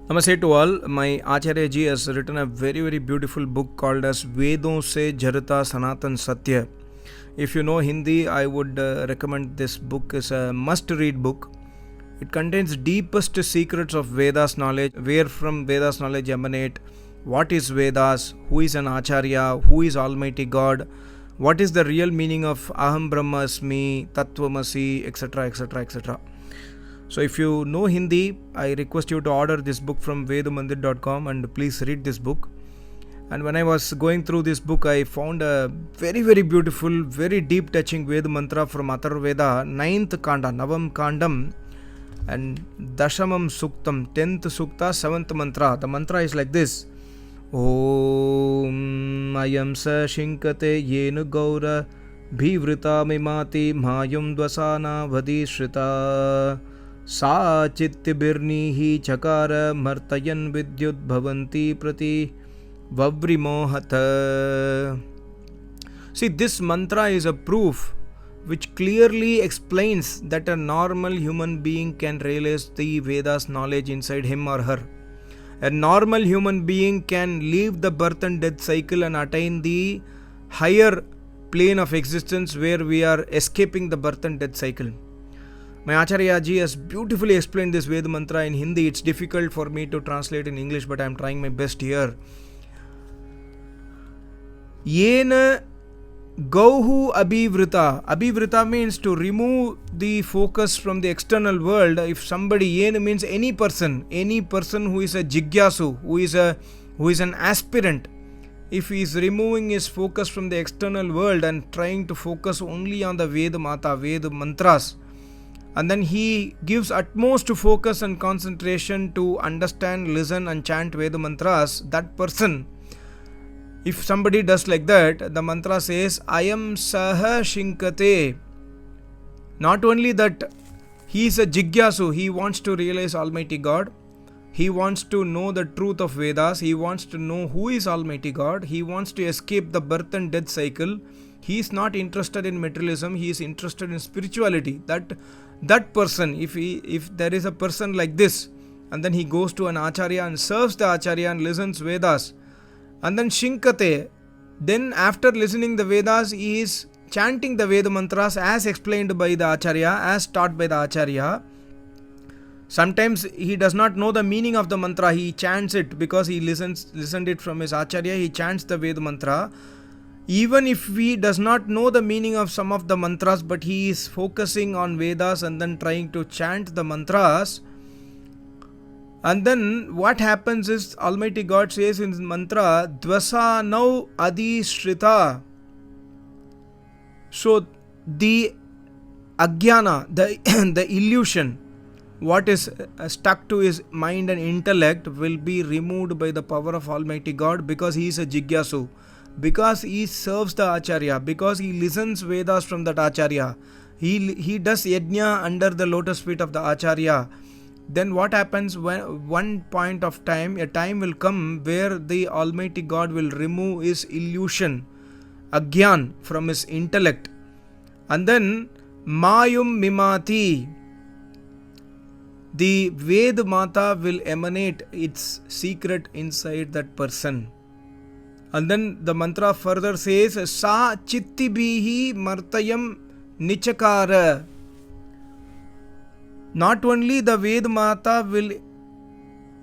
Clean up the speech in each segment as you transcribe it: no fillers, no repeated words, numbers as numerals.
Namaste to all. My Acharya ji has written a very beautiful book called as Vedon Se Jarata Sanatan Satya. If you know Hindi, I would recommend this book. Is a must-read book. It contains deepest secrets of Vedas knowledge, where from Vedas knowledge emanate, what is Vedas, who is an Acharya, who is Almighty God, what is the real meaning of Aham Brahmasmi, Tattvamasi, etc. etc. etc. So if you know Hindi, I request you to order this book from vedamandir.com and please read this book. And when I was going through this book, I found a very beautiful, very deep touching Veda mantra from Atharvaved, 9th Kanda, Navam Kandam and Dashamam Suktam, 10th Sukta, 7th mantra. The mantra is like this. Om Ayam Sa Shinkate Yenu Gaura Bhivrita Mimati Mayum Dvasana Vadishrita Sa Chittibirnihi Chakara Martayan Vidyut Bhavanti Prati Vavrimohata. See, this mantra is a proof which clearly explains that a normal human being can realize the Vedas knowledge inside him or her. A normal human being can leave the birth and death cycle and attain the higher plane of existence where we are escaping the birth and death cycle. My Acharya ji has beautifully explained this Veda mantra in Hindi. It's difficult for me to translate in English, but I'm trying my best here. Yena Gauhu Abhivrita. Abhivrita means to remove the focus from the external world. If somebody, Yena means any person who is a jigyasu, who is an aspirant, if he is removing his focus from the external world and trying to focus only on the Veda Mata, Veda mantras, and then he gives utmost focus and concentration to understand, listen and chant Veda mantras, that person, if somebody does like that, the mantra says, Ayam Saha Shinkate. Not only that, he is a jigyasu, he wants to realize Almighty God, he wants to know the truth of Vedas, he wants to know who is Almighty God, he wants to escape the birth and death cycle. He is not interested in materialism, he is interested in spirituality. That person, if there is a person like this, and then he goes to an Acharya and serves the Acharya and listens Vedas, and then Shinkate, then after listening the Vedas, he is chanting the Veda mantras as explained by the Acharya, as taught by the Acharya. Sometimes he does not know the meaning of the mantra, he chants it because he listened it from his Acharya, he chants the Veda mantra. Even if he does not know the meaning of some of the mantras, but he is focusing on Vedas and then trying to chant the mantras, and then what happens is Almighty God says in his mantra, Dvasanau Adhishrita. So the Agyana, the illusion, what is stuck to his mind and intellect will be removed by the power of Almighty God, because he is a jigyasu, because he serves the Acharya, because he listens Vedas from that Acharya, he does yajna under the lotus feet of the Acharya. Then what happens, when one point of time, a time will come where the Almighty God will remove his illusion, Agyan, from his intellect, and then Mayum Mimati, the Ved Mata will emanate its secret inside that person. And then the mantra further says, Sa Chittibihi Martayam Nichakara. Not only the Ved Mata will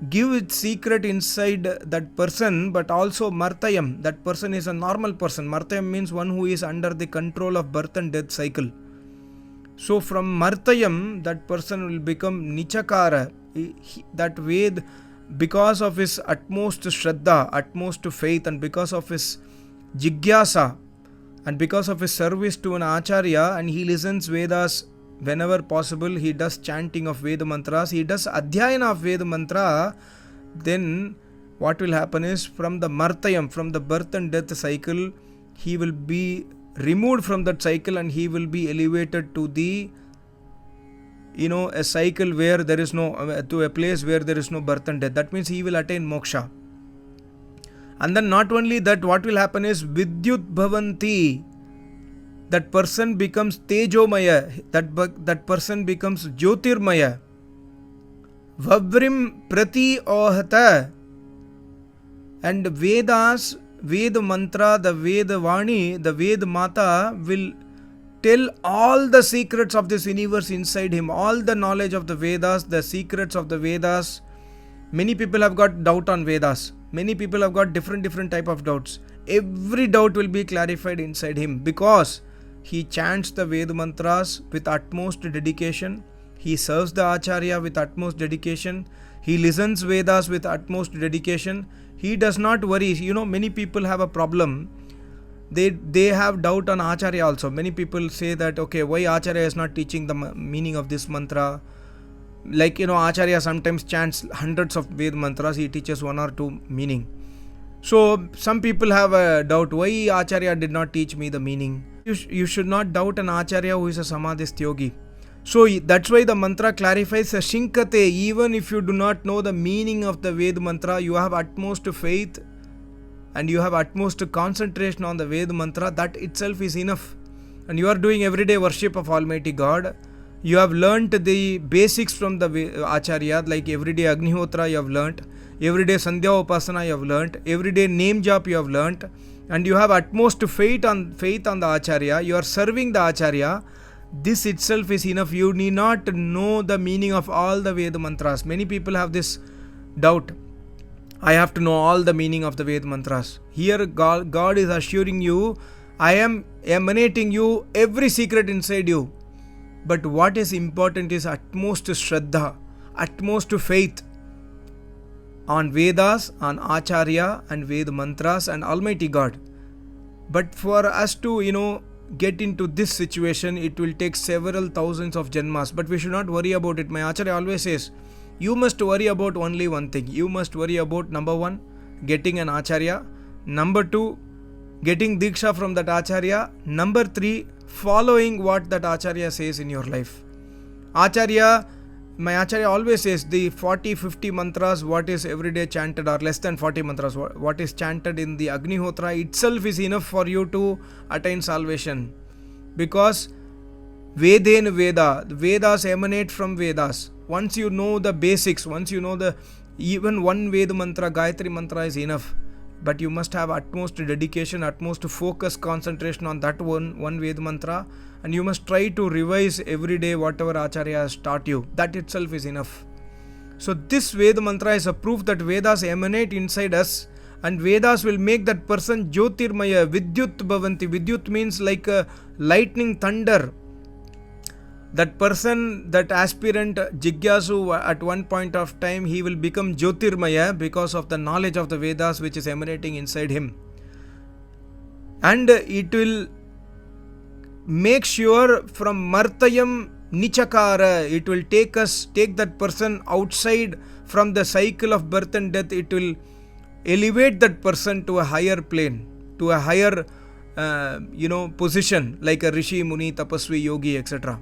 give its secret inside that person, but also Martayam. That person is a normal person. Martayam means one who is under the control of birth and death cycle. So from Martayam, that person will become Nichakara. That Ved, because of his utmost Shraddha, utmost faith, and because of his Jigyasa, and because of his service to an Acharya, and he listens Vedas whenever possible, he does chanting of Veda mantras, he does Adhyayana of Veda mantra, then what will happen is, from the Martayam, from the birth and death cycle, he will be removed from that cycle and he will be elevated to the, a cycle where there is no, to a place where there is no birth and death. That means he will attain moksha. And then not only that, what will happen is Vidyut Bhavanti. That person becomes Tejomaya. That person becomes Jyotirmaya. Vavrim prati ohata. And Vedas, Ved mantra, the Ved Vani, the Ved Mata will tell all the secrets of this universe inside him, all the knowledge of the Vedas, the secrets of the Vedas. Many people have got doubt on Vedas. Many people have got different type of doubts. Every doubt will be clarified inside him because he chants the Ved mantras with utmost dedication. He serves the Acharya with utmost dedication. He listens Vedas with utmost dedication. He does not worry. Many people have a problem. They have doubt on Acharya also. Many people say that, okay, why Acharya is not teaching the meaning of this mantra? Like, Acharya sometimes chants hundreds of Ved mantras. He teaches one or two meaning. So, some people have a doubt, why Acharya did not teach me the meaning? You should not doubt an Acharya who is a Samadhist yogi. So, that's why the mantra clarifies Shinkate. Even if you do not know the meaning of the Ved mantra, you have utmost faith and you have utmost concentration on the Ved mantra. That itself is enough. And you are doing everyday worship of Almighty God. You have learnt the basics from the Acharya, like everyday Agnihotra you have learnt, everyday Sandhya Upasana you have learnt, everyday name jap you have learnt, and you have utmost faith on the Acharya. You are serving the Acharya. This itself is enough. You need not know the meaning of all the Ved mantras. Many people have this doubt. I have to know all the meaning of the Ved mantras. Here God is assuring you, I am emanating you every secret inside you. But what is important is utmost Shraddha, utmost faith on Vedas, on Acharya and Ved mantras and Almighty God. But for us to, get into this situation, it will take several thousands of janmas. But we should not worry about it. My Acharya always says, you must worry about only one thing. You must worry about, number one, getting an Acharya. Number two, getting Diksha from that Acharya. Number three, following what that Acharya says in your life. My Acharya always says the 40-50 mantras what is everyday chanted, or less than 40 mantras what is chanted in the Agnihotra itself is enough for you to attain salvation. Because Veden Veda, the Vedas emanate from Vedas. Once you know the basics, once you know even one Veda mantra, Gayatri mantra is enough. But you must have utmost dedication, utmost focus, concentration on that one Veda mantra, and you must try to revise every day whatever Acharya has taught you. That itself is enough. So this Veda mantra is a proof that Vedas emanate inside us, and Vedas will make that person Jyotirmaya, Vidyut Bhavanti. Vidyut means like a lightning thunder. That person, that aspirant Jigyasu, at one point of time he will become Jyotirmaya because of the knowledge of the Vedas which is emanating inside him. And it will make sure from Martayam Nichakara, it will take that person outside from the cycle of birth and death. It will elevate that person to a higher plane, to a higher position, like a Rishi, Muni, Tapasvi, Yogi, etc.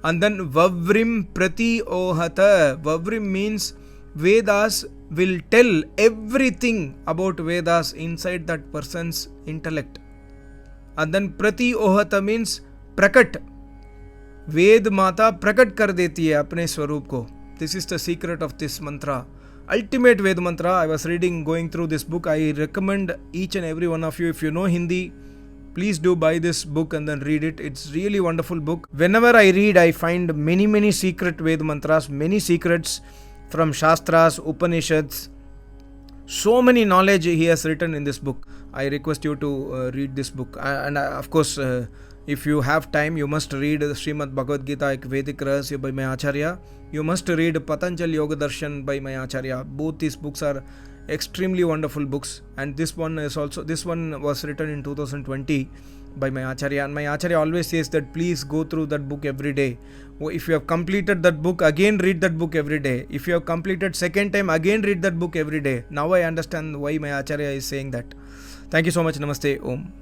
And then Vavrim Prati Ohata. Vavrim means Vedas will tell everything about Vedas inside that person's intellect. And then Prati Ohata means Prakat. Ved Mata Prakat kar deti hai apne swarup ko. This is the secret of this mantra. Ultimate Ved mantra. I was going through this book. I recommend each and every one of you, if you know Hindi, please do buy this book and then read it. It's really wonderful book. Whenever I read, I find many secret Ved mantras, many secrets from Shastras, Upanishads. So many knowledge he has written in this book. I request you to read this book. And of course, if you have time, you must read Srimad Bhagavad Gita, ek Vedic Rahasya by my Acharya. You must read Patanjali Yoga Darshan by my Acharya. Both these books are extremely wonderful books, and this one was written in 2020 by my Acharya, and my Acharya always says that please go through that book every day. If you have completed that book, again read that book every day. If you have completed second time, again read that book every day. Now I understand why my Acharya is saying that. Thank you so much. Namaste. Om.